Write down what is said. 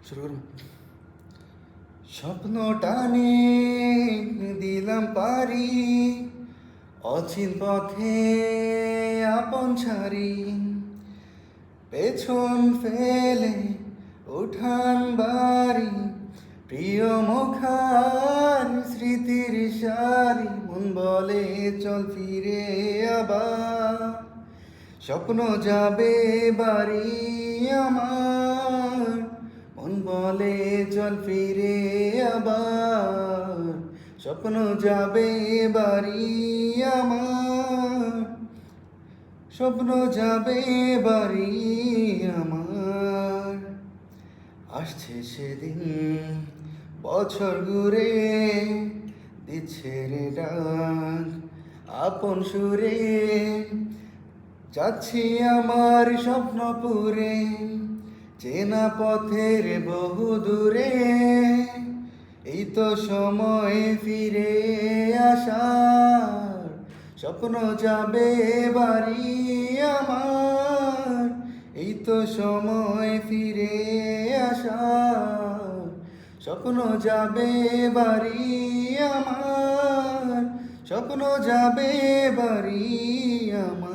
শুরু করুন। স্বপ্ন টানে দিলাম পারি, অচিন পথে আপন ছাড়ি, পেছন ফেলে উঠান বাড়ি, প্রিয় মুখার স্মৃতির সারি, মন বলে চল ফিরে আবার, স্বপ্ন যাবে বাড়ি আমার, মন বলে চল ফিরে আবার, স্বপ্ন যাবে বাড়ি আমার, স্বপ্ন যাবে বাড়ি আমার। আসছে সেদিন বছর ঘুরে, দিচ্ছে রে ডাক আপন সুরে, যাচ্ছি আমার স্বপ্নপুরে, চেনা পথের বহু দূরে, এই তো সময় ফিরে আসার, স্বপ্ন যাবে বাড়ি আমার, এই তো সময় ফিরে আসার, স্বপ্ন যাবে বাড়ি আমার, স্বপ্ন যাবে বাড়ি আমার।